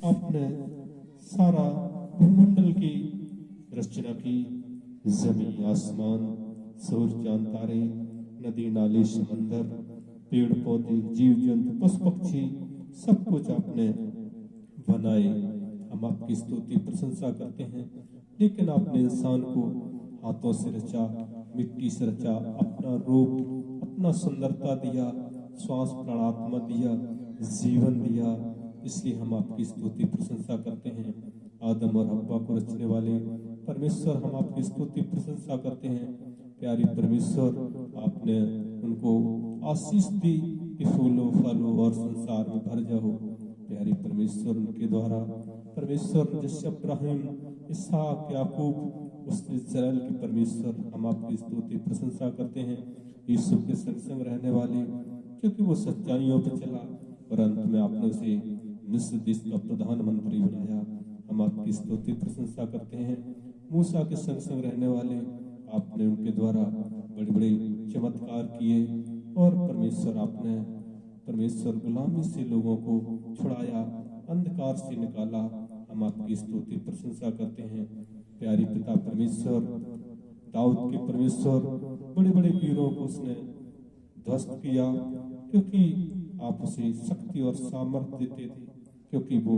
आपने सारा भूमंडल की रचना की, जमीन आसमान, सूर्य चांद तारे, नदी नाले समंदर, पेड़ पौधे, जीव जंतु, पशु पक्षी, सब कुछ आपने बनाए। हम आपकी स्तुति प्रशंसा करते हैं। लेकिन आपने इंसान को हाथों से रचा, मिट्टी से रचा, अपना रूप, अपना सुंदरता दिया, श्वास प्राणात्मा दिया, जीवन दिया। इसलिए हम आपकी स्तुति प्रशंसा करते हैं। आदम और हव्वा को रचने वाले परमेश्वर, हम आपकी स्तुति प्रशंसा करते हैं। प्यारी परमेश्वर, आपने उनको आशीष दी कि फूलो फलो और संसार में भर जाओ। प्यारी परमेश्वर, उनके द्वारा परमेश्वर जैसे अब्राहिम, इसहाक, याकूब, उस इस्राएल के परमेश्वर, हम आपकी स्तुति प्रशंसा करते हैं। यीशु के संग संग रहने वाले, क्योंकि वो सच्चाइयों पर चला और अंत में आपने उसे मिस्र देश का प्रधानमंत्री बनाया। हम आपकी स्तुति प्रशंसा करते हैं। मूसा के संग संग रहने वाले, आपने उनके द्वारा बड़े बड़े चमत्कार किए और परमेश्वर, आपने परमेश्वर गुलामी से लोगों को छुड़ाया, अंधकार से निकाला। हम आपकी स्तुति प्रशंसा करते हैं। प्यारी पिता परमेश्वर, दाऊद के परमेश्वर, बड़े बड़े वीरों को उसने ध्वस्त किया, क्योंकि आप उसे शक्ति और सामर्थ्य देते थे, क्योंकि वो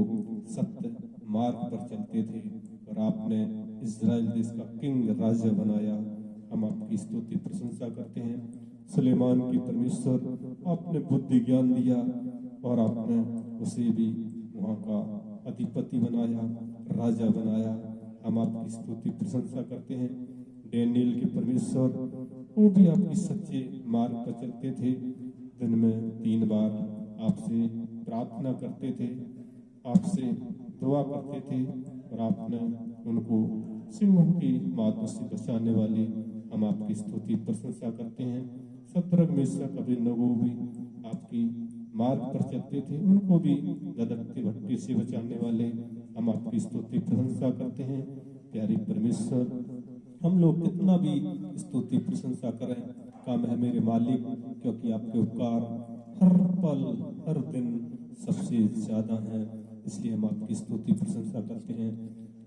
सत्य मार्ग पर चलते थे। और आपने इस्राएल देश का किंग, राजा बनाया। हम आपकी स्तुति प्रशंसा करते हैं। सुलेमान की परमेश्वर, आपने बुद्धि ज्ञान दिया और आपने उसे भी वहाँ का अधिपति बनाया, राजा बनाया। हम आपकी स्तुति प्रशंसा करते हैं। डैनियल के परमेश्वर, वो भी आपकी सच्चे मार्ग पर चलते थे। दिन में 3 बार आपसे प्रार्थना करते थे, आपसे दुआ करते थे और आपने उनको सिंहों की मातों से बचाने वाले, हम आपकी स्तुति प्रशंसा करते हैं। शद्रक, मेशक, अबेदनगो भी आपकी मार्ग पर चलते थे, उनको भी गदरती भट्टी से बचाने वाले, हम आपकी स्तुति प्रशंसा करते हैं। प्यारे परमेश्वर, हम लोग कितना भी स्तुति प्रशंसा करें कम है मेरे मालिक, क्योंकि आपके उपकार हर पल हर दिन सबसे ज्यादा है। इसलिए हम आपकी स्तुति प्रशंसा करते हैं।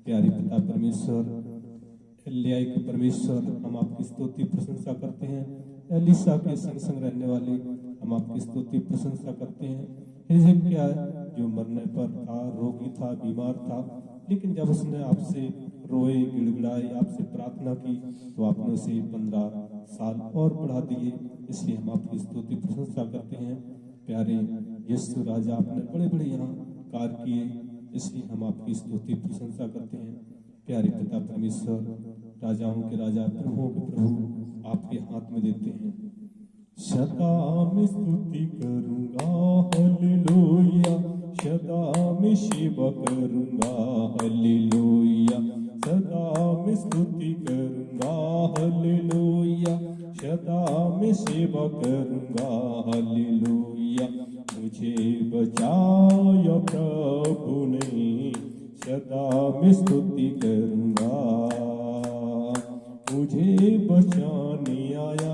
प्यारे पिता परमेश्वर, एलिया के परमेश्वर, हम आपकी स्तुति प्रशंसा करते हैं। एलिशा के संग संग रहने वाले, हम आपकी स्तुति प्रशंसा करते हैं। हिजकिय्याह जो मरने पर था, रोगी था, बीमार था, लेकिन जब उसने आपसे रोए, गिड़गिड़ाए, आपसे प्रार्थना की, तो आपने उसे 15 साल और बढ़ा दिए। इसलिए हम आपकी स्तुति प्रशंसा करते हैं। प्यारे यीशु राजा, आपने बड़े बड़े यहाँ कार्य किए, इसलिए हम आपकी स्तुति प्रशंसा करते हैं। प्यारे पिता परमेश्वर, राजाओं के राजा, प्रभुओं के प्रभु आपके हाथ में देते हैं। सदा मैं स्तुति करूंगा, हालेलुया, सदा मैं सेवा करूंगा, हालेलुया, सदा मैं स्तुति करूंगा, हालेलुया, सदा मैं सेवा करूंगा, हालेलुया। मुझे बचाया प्रभु ने, सदा मैं स्तुति करूंगा, मुझे बचाने आया।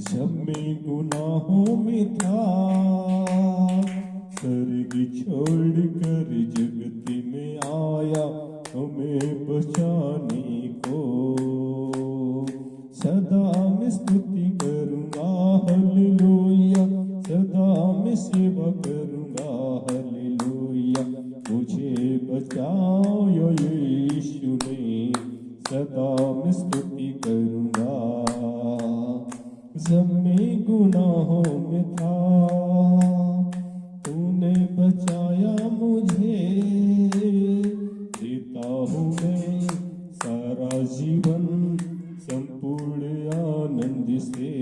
जब मैं गुनाहों में था, स्वर्ग छोड़कर जगत में आया, हमें बचाने को। सदा मैं स्तुति करूंगा, हालेलुया, सदा मैं सेवा करूंगा, हालेलुया। मुझे बचाया यीशु ने, सदा मैं स्तुति करूंगा। जब मैं गुनाहों में था, तूने बचाया मुझे, देता हूँ मैं सारा जीवन संपूर्ण आनंद से।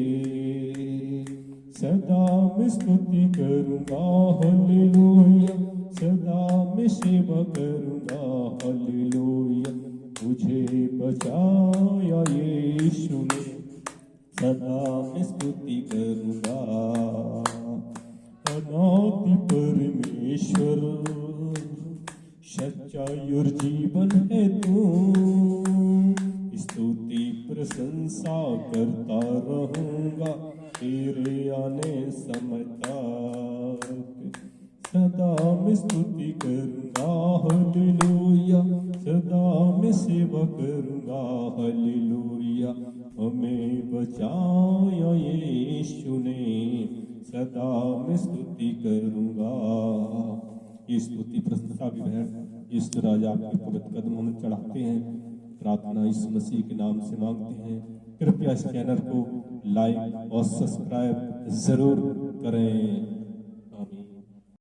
सदा मैं स्तुति करूंगा, हालेलुया, सदा मैं सेवा करूंगा, हालेलुया। मुझे बचाया यीशु ने, सदा मैं स्तुति करूंगा। अनादि परमेश्वर, सच्चाई और जीवन है तू, स्तुति प्रशंसा करता रहूंगा तेरे आने समय तक। सदा मैं स्तुति करूंगा हालेलुया, सदा मैं सेवा करूंगा हालेलुया। हमें बचाया यीशु ने, सदा मैं स्तुति करूंगा। ये स्तुति प्रस्तुता भी बहन इस राजा के पवित्र कदमों में चढ़ाते हैं। प्रार्थना इस मसीह के नाम से मांगते हैं। कृपया इस चैनल को लाइक और सब्सक्राइब जरूर करें।